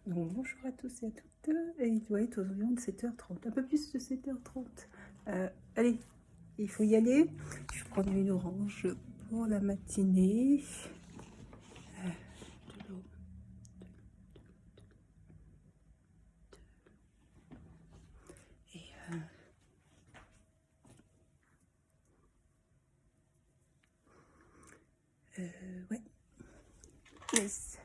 Donc bonjour à tous et à toutes, et tu vois, il est aux environs de 7h30, un peu plus de 7h30. Allez, il faut y aller. Je vais prendre une orange pour la matinée. De l'eau. Ouais. Yes.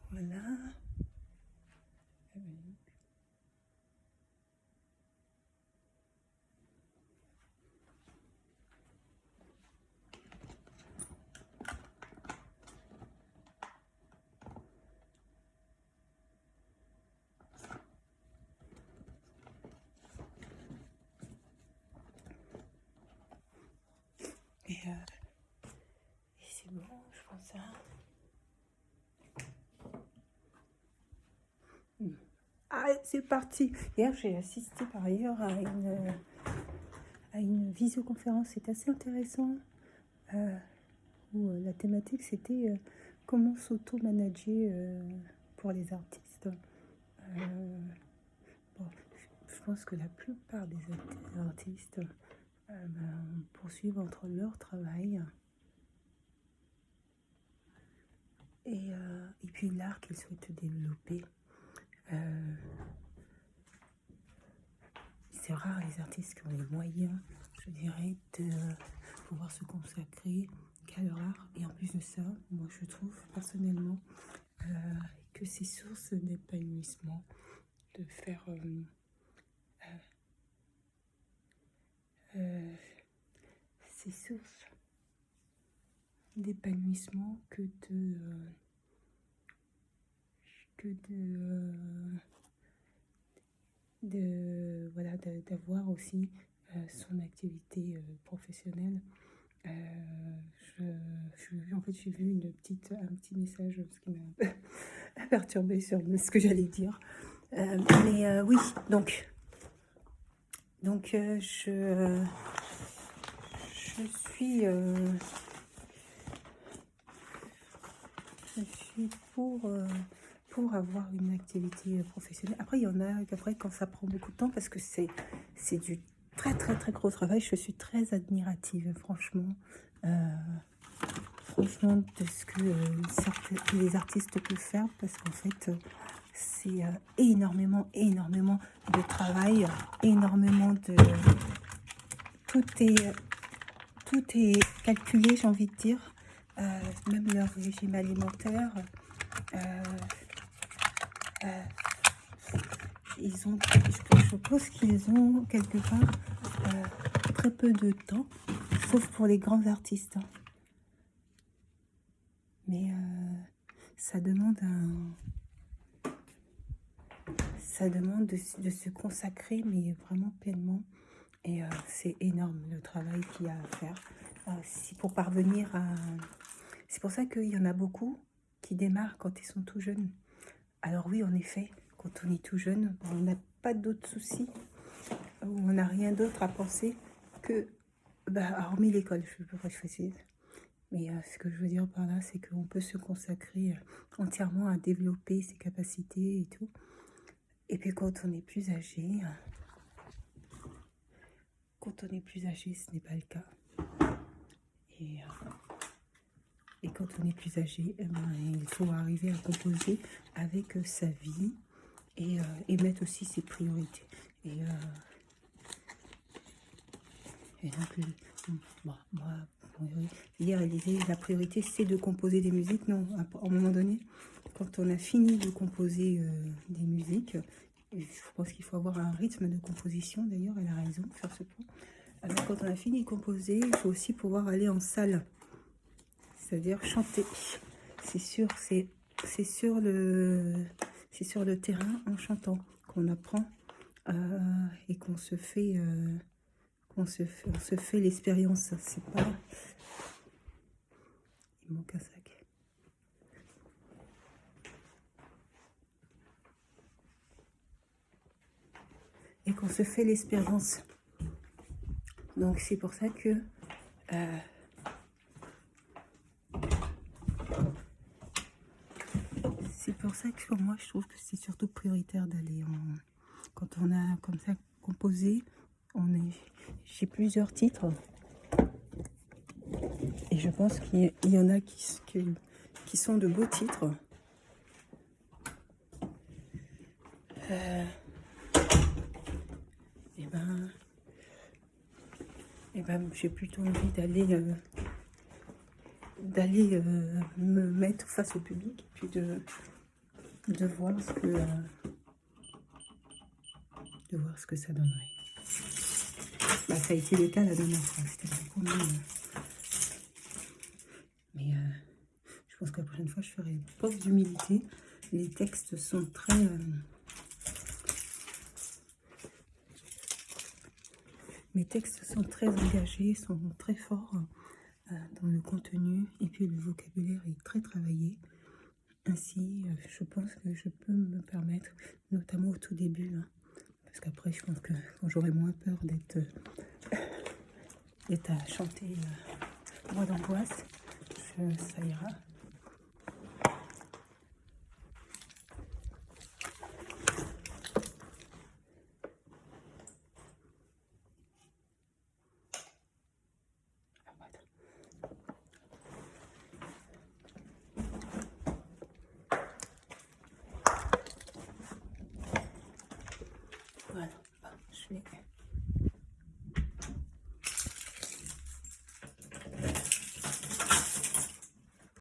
Voilà. Et c'est bon, je pense ça. Ah, c'est parti. Hier, j'ai assisté par ailleurs à une visioconférence. C'est assez intéressant. Où la thématique, c'était comment s'auto-manager pour les artistes. Bon, je pense que la plupart des artistes poursuivent entre leur travail et puis l'art qu'ils souhaitent développer. C'est rare les artistes qui ont les moyens, je dirais, de pouvoir se consacrer qu'à leur art. Et en plus de ça, moi je trouve personnellement que c'est source d'épanouissement de faire c'est source d'épanouissement que voilà, d'avoir aussi son activité professionnelle. En fait, j'ai vu un petit message, ce qui m'a perturbée sur ce que j'allais dire. Mais oui, donc je suis pour avoir une activité professionnelle. Après, il y en a qu'après, quand ça prend beaucoup de temps, parce que c'est du très très très gros travail, je suis très admirative, franchement. Franchement, de ce que les artistes peuvent faire, parce qu'en fait, c'est énormément de travail, énormément de... Tout est calculé, j'ai envie de dire. Même leur régime alimentaire. Je pense qu'ils ont quelque part très peu de temps, sauf pour les grands artistes. Mais ça demande de se consacrer, mais vraiment pleinement. Et c'est énorme le travail qu'il y a à faire. Pour parvenir à... C'est pour ça qu'il y en a beaucoup qui démarrent quand ils sont tout jeunes. Alors oui, en effet, quand on est tout jeune, on n'a pas d'autres soucis, on n'a rien d'autre à penser que, hormis l'école, je précise. Mais ce que je veux dire par là, c'est qu'on peut se consacrer entièrement à développer ses capacités et tout. Et puis quand on est plus âgé, ce n'est pas le cas. Et quand on est plus âgé, il faut arriver à composer avec sa vie et mettre aussi ses priorités. Et donc, moi, hier, elle disait la priorité c'est de composer des musiques. Non, à un moment donné, quand on a fini de composer des musiques, je pense qu'il faut avoir un rythme de composition. D'ailleurs, elle a raison sur ce point. Alors, quand on a fini de composer, il faut aussi pouvoir aller en salle, c'est-à-dire chanter. C'est sur le terrain en chantant qu'on apprend et qu'on se fait l'expérience. C'est pas... Il manque un sac. Et qu'on se fait l'expérience. Donc c'est pour ça que c'est pour ça que pour moi, je trouve que c'est surtout prioritaire d'aller en... Quand on a comme ça composé, j'ai plusieurs titres. Et je pense qu'il y en a qui sont de beaux titres. Et ben, j'ai plutôt envie d'aller me mettre face au public et puis de voir ce que ça donnerait. Bah, ça a été le cas la dernière fois, c'était beaucoup mieux. Mais je pense que la prochaine fois, je ferai preuve d'humilité. Les textes sont très... mes textes sont très engagés, sont très forts dans le contenu. Et puis le vocabulaire est très travaillé. Ainsi, je pense que je peux me permettre, notamment au tout début, hein, parce qu'après, je pense que quand j'aurai moins peur d'être à chanter voix d'angoisse, ça ira. Voilà.